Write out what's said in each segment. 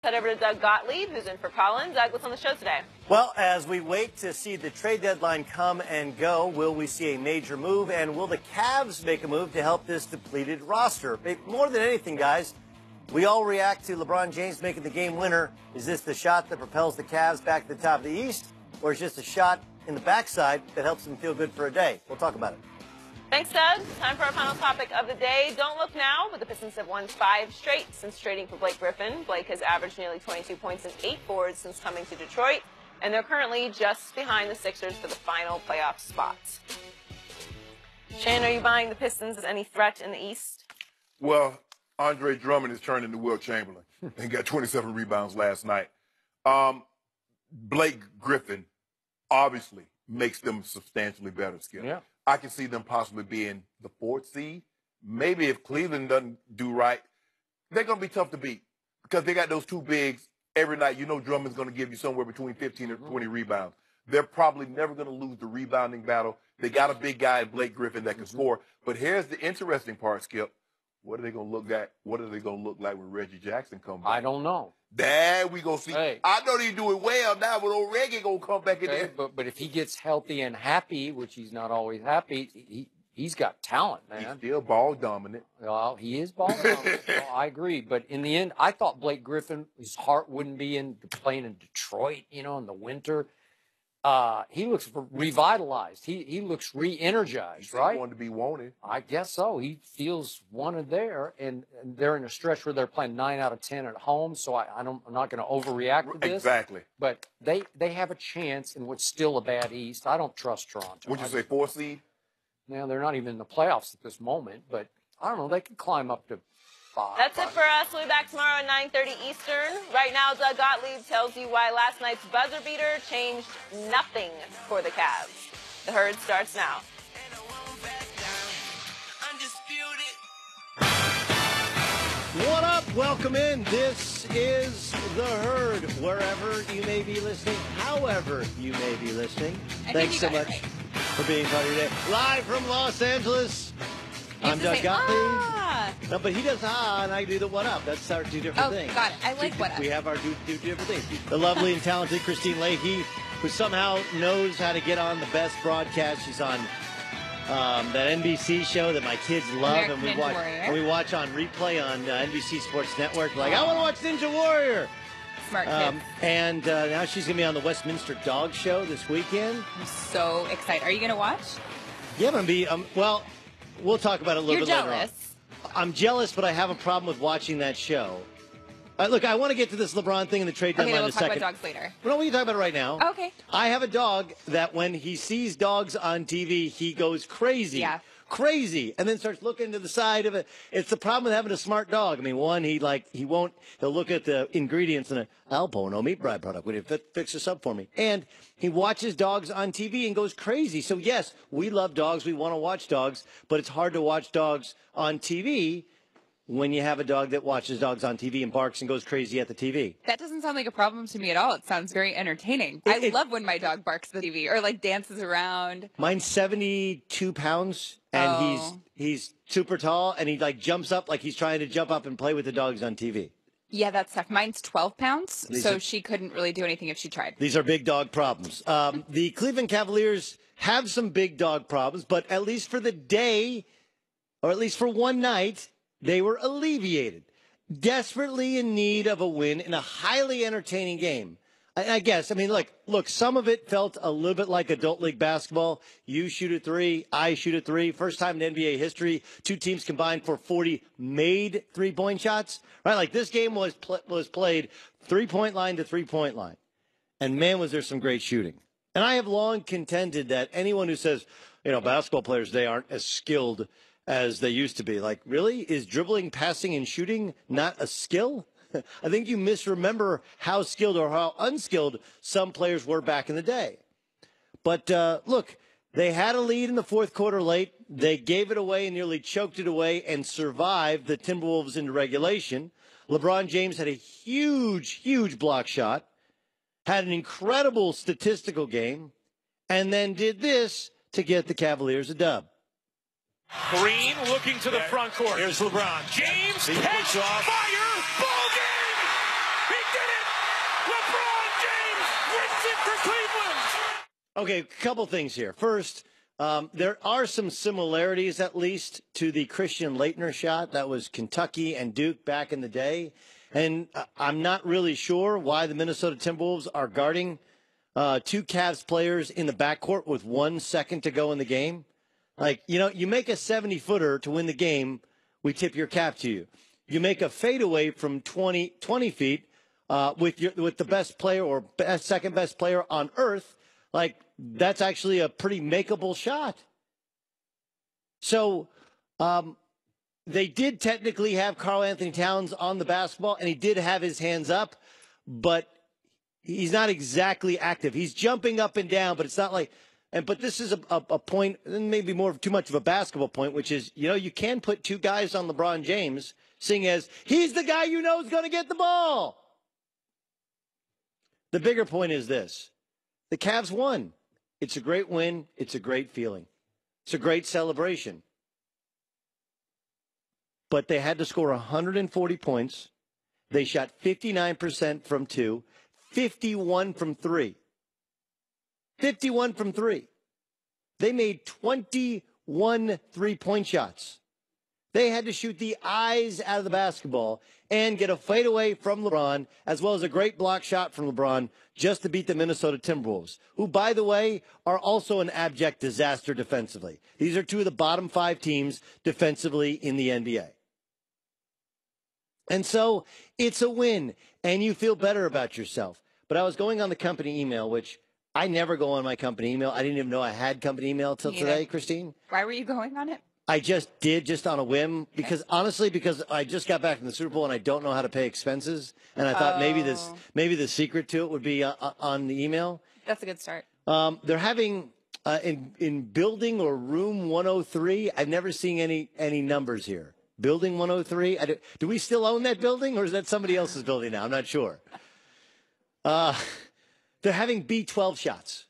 Head over to Doug Gottlieb, who's in for Colin. Doug, what's on the show today? Well, as we wait to see the trade deadline come and go, will we see a major move, and will the Cavs make a move to help this depleted roster? More than anything, guys, we all react to LeBron James making the game winner. Is this the shot that propels the Cavs back to the top of the East, or is just a shot in the backside that helps them feel good for a day? We'll talk about it. Thanks, Doug. Time for our final topic of the day. Don't look now, but the Pistons have won 5 straight since trading for Blake Griffin. Blake has averaged nearly 22 points and 8 boards since coming to Detroit, and they're currently just behind the Sixers for the final playoff spots. Shane, are you buying the Pistons as any threat in the East? Well, Andre Drummond has turned into Wilt Chamberlain and got 27 rebounds last night. Blake Griffin obviously makes them substantially better, Skip. Yeah. I can see them possibly being the 4th seed. Maybe if Cleveland doesn't do right, they're going to be tough to beat because they got those 2 bigs every night. You know Drummond's going to give you somewhere between 15 and 20 rebounds. They're probably never going to lose the rebounding battle. They got a big guy in Blake Griffin that can score. But here's the interesting part, Skip. What are they going to look at? What are they going to look like when Reggie Jackson comes back? I don't know. There we go. See, hey. I know he's doing well now, but old Reggie going to come back in there. But if he gets healthy and happy, which he's not always happy, he's got talent, man. He's still ball dominant. Well, he is ball dominant. Well, I agree. But in the end, I thought Blake Griffin, his heart wouldn't be in playing in Detroit, you know, in the winter. He looks revitalized. He looks re-energized, right? He wanted to be wanted. I guess so. He feels wanted there, and they're in a stretch where they're playing 9 out of 10 at home. So I'm not going to overreact to this. Exactly. But they have a chance in what's still a bad East. I don't trust Toronto. Would you say 4th seed? Now they're not even in the playoffs at this moment, but I don't know. They could climb up to 5. That's it for us. We'll be back tomorrow at 9:30 Eastern. Right now, Doug Gottlieb tells you why last night's buzzer beater changed nothing for the Cavs. The Herd starts now. What up? Welcome in. This is The Herd. Wherever you may be listening, however you may be listening. Thanks so much for being part of your day. Live from Los Angeles. I'm Doug Gottlieb. No, but he does and I do the what up. That's our 2 different things. Got it. I like what up. We have our 2 different things. The lovely and talented Christine Leahy, who somehow knows how to get on the best broadcast. She's on that NBC show that my kids love, and we watch on replay on NBC Sports Network. Like, I want to watch Ninja Warrior. Smart kids. And now she's going to be on the Westminster Dog Show this weekend. I'm so excited. Are you going to watch? Yeah, I'm going to be, well, we'll talk about it a little bit later on. You're jealous. I'm jealous, but I have a problem with watching that show. Look, I want to get to this LeBron thing in the trade deadline in a second. Okay, we'll talk about dogs later. Well, no, we can talk about it right now. Okay. I have a dog that when he sees dogs on TV, he goes crazy. Yeah. Crazy. And then starts looking to the side of it. It's the problem with having a smart dog. I mean, one, he'll look at the ingredients in an Alpo meat bride product. Would you fix this up for me? And he watches dogs on TV and goes crazy. So yes, we love dogs. We want to watch dogs, but it's hard to watch dogs on TV when you have a dog that watches dogs on TV and barks and goes crazy at the TV. That doesn't sound like a problem to me at all. It sounds very entertaining. I love when my dog barks at the TV or like dances around. Mine's 72 pounds and he's super tall and he like jumps up like he's trying to jump up and play with the dogs on TV. Yeah, that's tough. Mine's 12 pounds, so she couldn't really do anything if she tried. These are big dog problems. The Cleveland Cavaliers have some big dog problems, but at least for the day, or at least for one night, they were alleviated. Desperately in need of a win in a highly entertaining game. I guess. I mean, look, some of it felt a little bit like adult league basketball. You shoot a 3, I shoot a 3. First time in NBA history, 2 teams combined for 40 made 3-point shots. Right? Like this game was played 3-point line to 3-point line. And man, was there some great shooting. And I have long contended that anyone who says, basketball players today aren't as skilled as they used to be. Like, really? Is dribbling, passing, and shooting not a skill? I think you misremember how skilled or how unskilled some players were back in the day. But look, they had a lead in the fourth quarter late. They gave it away and nearly choked it away and survived the Timberwolves into regulation. LeBron James had a huge block shot, had an incredible statistical game, and then did this to get the Cavaliers a dub. Green looking to the front court. Here's LeBron. James, catch, fire, ball game! He did it! LeBron James wins it for Cleveland! Okay, a couple things here. First, there are some similarities, at least, to the Christian Laettner shot. That was Kentucky and Duke back in the day. And I'm not really sure why the Minnesota Timberwolves are guarding two Cavs players in the backcourt with 1 second to go in the game. Like, you make a 70-footer to win the game, we tip your cap to you. You make a fadeaway from 20 feet with the best player or second best player on earth. Like, that's actually a pretty makeable shot. So they did technically have Karl Anthony Towns on the basketball, and he did have his hands up, but he's not exactly active. He's jumping up and down, but it's not like – but this is a point, maybe too much of a basketball point, which is, you can put two guys on LeBron James, seeing as he's the guy is going to get the ball. The bigger point is this. The Cavs won. It's a great win. It's a great feeling. It's a great celebration. But they had to score 140 points. They shot 59% from two, 51 from three. 51 from three. They made 21 three-point shots. They had to shoot the eyes out of the basketball and get a fadeaway from LeBron, as well as a great block shot from LeBron, just to beat the Minnesota Timberwolves, who, by the way, are also an abject disaster defensively. These are two of the bottom 5 teams defensively in the NBA. And so it's a win, and you feel better about yourself. But I was going on the company email, which I never go on my company email. I didn't even know I had company email until today, Christine. Why were you going on it? I just on a whim, because honestly, because I just got back from the Super Bowl and I don't know how to pay expenses. And I thought maybe the secret to it would be on the email. That's a good start. They're having in building or room 103. I've never seen any numbers here. Building 103. Do we still own that building, or is that somebody else's building now? I'm not sure. They're having B12 shots.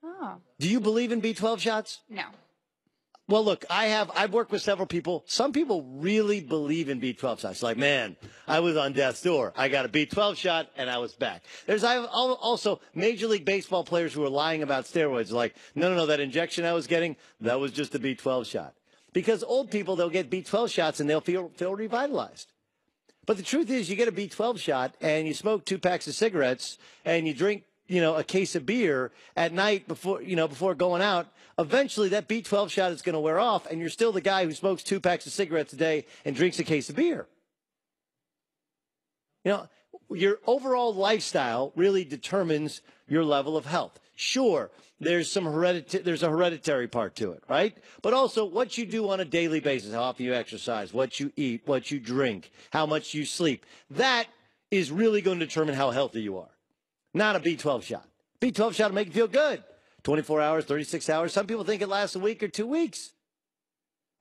Oh. Do you believe in B12 shots? No. Well, look, I've worked with several people. Some people really believe in B12 shots. Like, man, I was on death's door. I got a B12 shot and I was back. I've also Major League Baseball players who are lying about steroids. Like, no, that injection I was getting, that was just a B12 shot. Because old people, they'll get B12 shots and they'll feel revitalized. But the truth is, you get a B12 shot and you smoke 2 packs of cigarettes and you drink, a case of beer at night before going out. Eventually, that B12 shot is going to wear off, and you're still the guy who smokes 2 packs of cigarettes a day and drinks a case of beer. Your overall lifestyle really determines your level of health. Sure, there's a hereditary part to it, right? But also what you do on a daily basis, how often you exercise, what you eat, what you drink, how much you sleep. That is really going to determine how healthy you are. Not a B12 shot. B12 shot will make you feel good. 24 hours, 36 hours. Some people think it lasts a week or 2 weeks.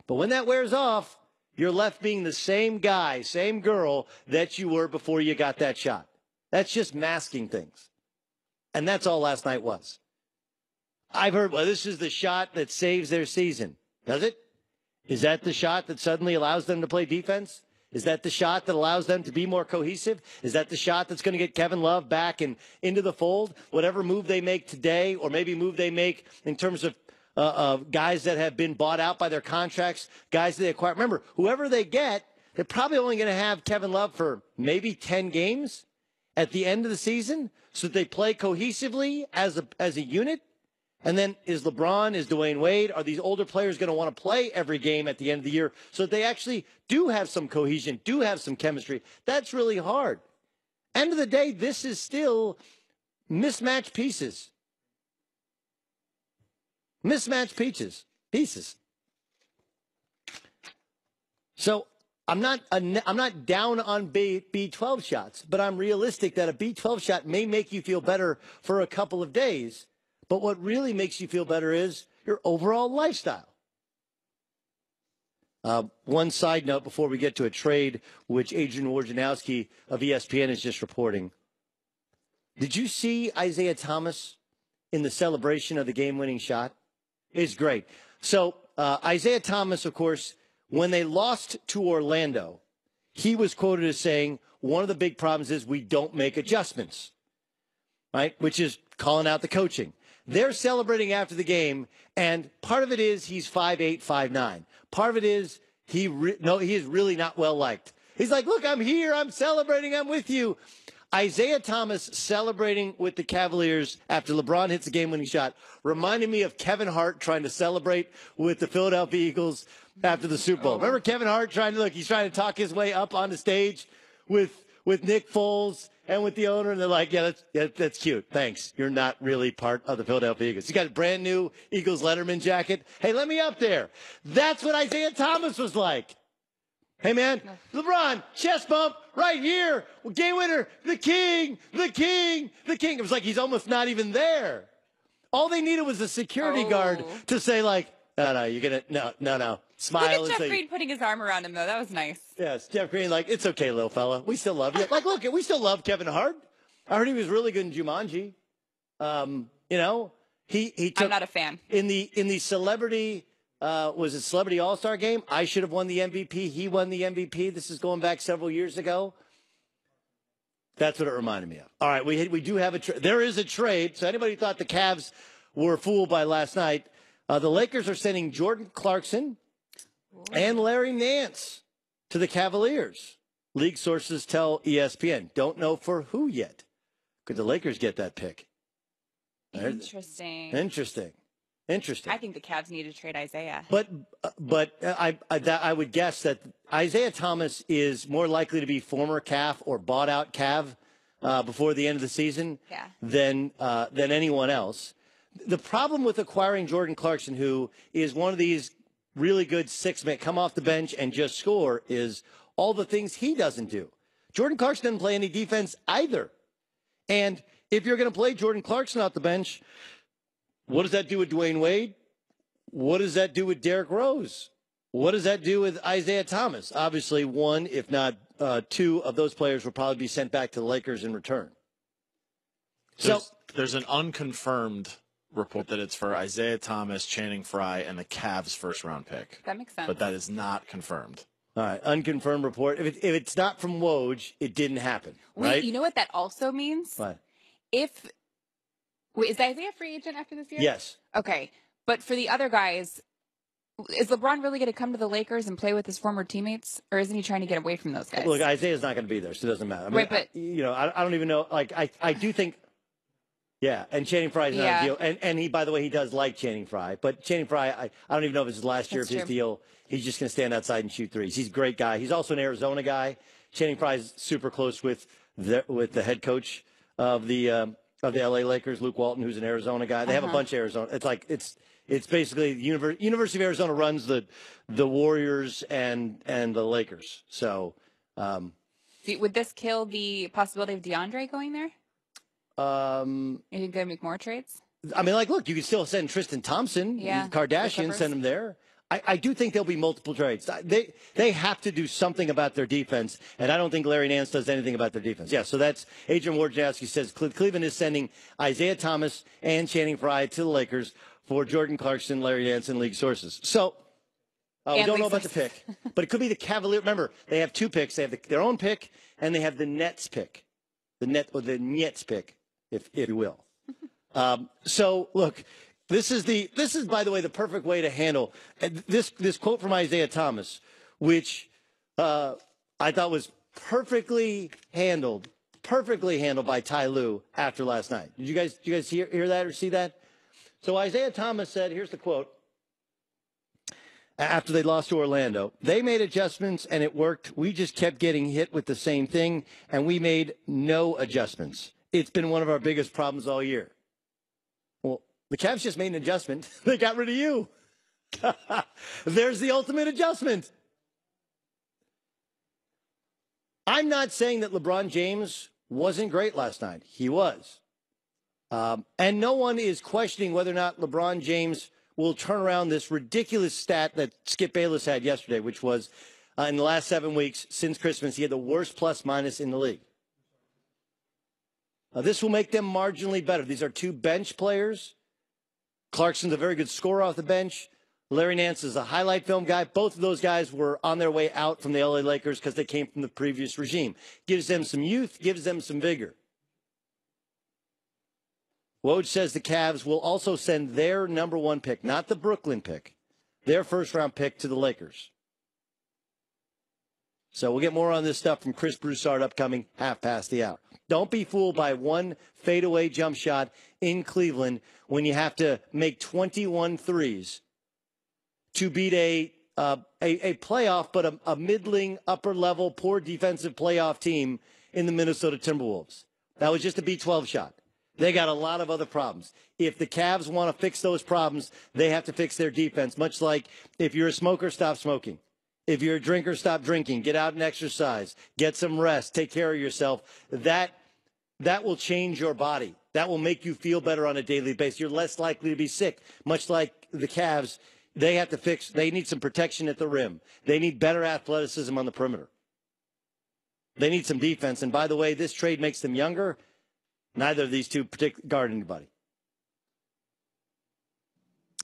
But when that wears off, you're left being the same guy, same girl that you were before you got that shot. That's just masking things. And that's all last night was. I've heard, well, this is the shot that saves their season. Does it? Is that the shot that suddenly allows them to play defense? Is that the shot that allows them to be more cohesive? Is that the shot that's going to get Kevin Love back and into the fold? Whatever move they make today, or maybe move they make in terms of guys that have been bought out by their contracts, guys that they acquire. Remember, whoever they get, they're probably only going to have Kevin Love for maybe 10 games at the end of the season, so that they play cohesively as a unit. And then is LeBron, is Dwayne Wade, are these older players going to want to play every game at the end of the year so that they actually do have some cohesion, do have some chemistry? That's really hard. End of the day, this is still mismatched pieces. Mismatched pieces. So I'm not down on B12 shots, but I'm realistic that a B12 shot may make you feel better for a couple of days. But what really makes you feel better is your overall lifestyle. One side note before we get to a trade, which Adrian Wojnarowski of ESPN is just reporting. Did you see Isaiah Thomas in the celebration of the game-winning shot? It's great. So Isaiah Thomas, of course, when they lost to Orlando, he was quoted as saying, one of the big problems is we don't make adjustments, right? Which is calling out the coaching. They're celebrating after the game, and part of it is he's 5'8", 5'9". Part of it is he is really not well liked. He's like, look, I'm here, I'm celebrating, I'm with you. Isaiah Thomas celebrating with the Cavaliers after LeBron hits a game-winning shot reminded me of Kevin Hart trying to celebrate with the Philadelphia Eagles after the Super Bowl. Remember Kevin Hart he's trying to talk his way up on the stage with Nick Foles and with the owner, and they're like, yeah, that's cute. Thanks. You're not really part of the Philadelphia Eagles. You got a brand new Eagles Letterman jacket. Hey, let me up there. That's what Isaiah Thomas was like. Hey, man, LeBron, chest bump right here. Game winner, the king, the king, the king. It was like he's almost not even there. All they needed was a security guard to say, like, no, you're going to, no. Smile. Look at Jeff Green putting his arm around him, though. That was nice. Yes, Jeff Green, like, it's okay, little fella. We still love you. Like, look, we still love Kevin Hart. I heard he was really good in Jumanji. He took, I'm not a fan. In the celebrity... was it Celebrity All-Star Game? I should have won the MVP. He won the MVP. This is going back several years ago. That's what it reminded me of. All right, we do have there is a trade. So anybody who thought the Cavs were fooled by last night, the Lakers are sending Jordan Clarkson and Larry Nance to the Cavaliers. League sources tell ESPN. Don't know for who yet. Could the Lakers get that pick? Interesting. Interesting. I think the Cavs need to trade Isaiah. But I would guess that Isaiah Thomas is more likely to be former Cav or bought out Cav before the end of the season than anyone else. The problem with acquiring Jordan Clarkson, who is one of these really good six-man, come off the bench and just score, is all the things he doesn't do. Jordan Clarkson doesn't play any defense either. And if you're going to play Jordan Clarkson off the bench, what does that do with Dwayne Wade? What does that do with Derrick Rose? What does that do with Isaiah Thomas? Obviously, one, if not two, of those players will probably be sent back to the Lakers in return. There's an unconfirmed report that it's for Isaiah Thomas, Channing Frye, and the Cavs' first-round pick. That makes sense. But that is not confirmed. All right, unconfirmed report. If it's not from Woj, it didn't happen. Wait, right? You know what that also means? What? Is Isaiah a free agent after this year? Yes. Okay, but for the other guys, is LeBron really going to come to the Lakers and play with his former teammates, or isn't he trying to get away from those guys? Look, Isaiah's not going to be there, so it doesn't matter. I mean, right, but I don't even know. Like, I do think. Yeah, and Channing Frye's not a deal. And he, by the way, he does like Channing Frye. But Channing Frye, I don't even know if it's his last year of his deal. He's just going to stand outside and shoot threes. He's a great guy. He's also an Arizona guy. Channing Frye's super close with the head coach of the LA Lakers, Luke Walton, who's an Arizona guy. They have a bunch of Arizona. It's like it's basically University of Arizona runs the Warriors and the Lakers. So would this kill the possibility of DeAndre going there? You think they'd make more trades? I mean, like, look, you can still send Tristan Thompson, Kardashian, send him there. I do think there'll be multiple trades. They have to do something about their defense, and I don't think Larry Nance does anything about their defense. Yeah, so that's Adrian Wojnarowski says Cleveland is sending Isaiah Thomas and Channing Frye to the Lakers for Jordan Clarkson, Larry Nance, and league sources. So we don't know about the pick, but it could be the Cavaliers. Remember, they have two picks. They have their own pick, and they have the Nets pick, the Nets pick, if you will. So look. This is, by the way, the perfect way to handle this quote from Isaiah Thomas, which I thought was perfectly handled by Ty Lue after last night. Did you guys hear that or see that? So Isaiah Thomas said, here's the quote. After they lost to Orlando, they made adjustments and it worked. We just kept getting hit with the same thing, and we made no adjustments. It's been one of our biggest problems all year. Well, the Cavs just made an adjustment. They got rid of you. There's the ultimate adjustment. I'm not saying that LeBron James wasn't great last night. He was. And no one is questioning whether or not LeBron James will turn around this ridiculous stat that Skip Bayless had yesterday, which was in the last 7 weeks since Christmas, he had the worst plus-minus in the league. This will make them marginally better. These are two bench players. Clarkson's a very good scorer off the bench. Larry Nance is a highlight film guy. Both of those guys were on their way out from the LA Lakers because they came from the previous regime. Gives them some youth, gives them some vigor. Woj says the Cavs will also send their number 1 pick, not the Brooklyn pick, their first-round pick to the Lakers. So we'll get more on this stuff from Chris Broussard upcoming half past the hour. Don't be fooled by one fadeaway jump shot in Cleveland when you have to make 21 threes to beat a playoff, but a middling, upper-level, poor defensive playoff team in the Minnesota Timberwolves. That was just a B12 shot. They got a lot of other problems. If the Cavs want to fix those problems, they have to fix their defense, much like if you're a smoker, stop smoking. If you're a drinker, stop drinking. Get out and exercise. Get some rest. Take care of yourself. That will change your body. That will make you feel better on a daily basis. You're less likely to be sick, much like the Cavs. They need some protection at the rim. They need better athleticism on the perimeter. They need some defense. And by the way, this trade makes them younger. Neither of these two guard anybody.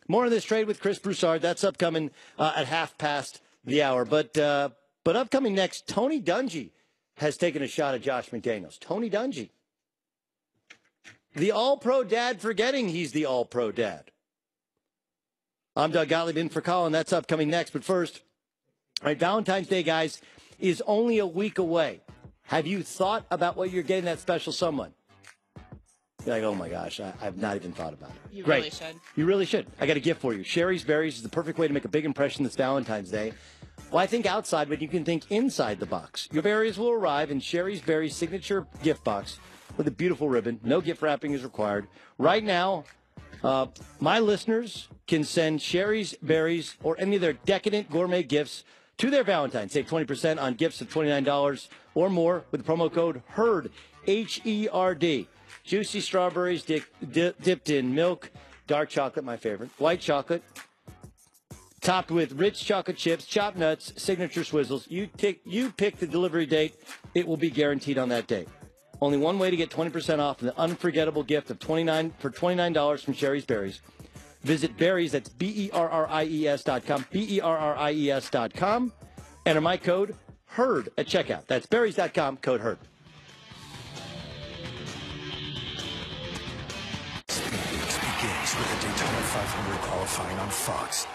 More on this trade with Chris Broussard. That's upcoming at half past the hour. But upcoming next, Tony Dungy has taken a shot at Josh McDaniels. Tony Dungy. The all-pro dad forgetting he's the all-pro dad. I'm Doug Gottlieb in for Colin. That's upcoming next. But first, all right, Valentine's Day, guys, is only a week away. Have you thought about what you're getting that special someone? You're like, oh, my gosh, I've not even thought about it. You Great. really should. You really should. I got a gift for you. Sherry's Berries is the perfect way to make a big impression this Valentine's Day. Well, I think outside, but you can think inside the box. Your berries will arrive in Sherry's Berries signature gift box with a beautiful ribbon. No gift wrapping is required. Right now, my listeners can send Sherry's Berries or any of their decadent gourmet gifts to their Valentine. Save 20% on gifts of $29 or more with the promo code HERD, H-E-R-D. Juicy strawberries dipped in milk, dark chocolate, my favorite, white chocolate, topped with rich chocolate chips, chopped nuts, signature swizzles. You pick the delivery date. It will be guaranteed on that date. Only one way to get 20% off the unforgettable gift of $29 from Sherry's Berries. Visit Berries, that's BERRIES.com, BERRIES.com. Enter my code HERD at checkout. That's berries.com, code HERD. Begins with the Daytona 500 qualifying on Fox.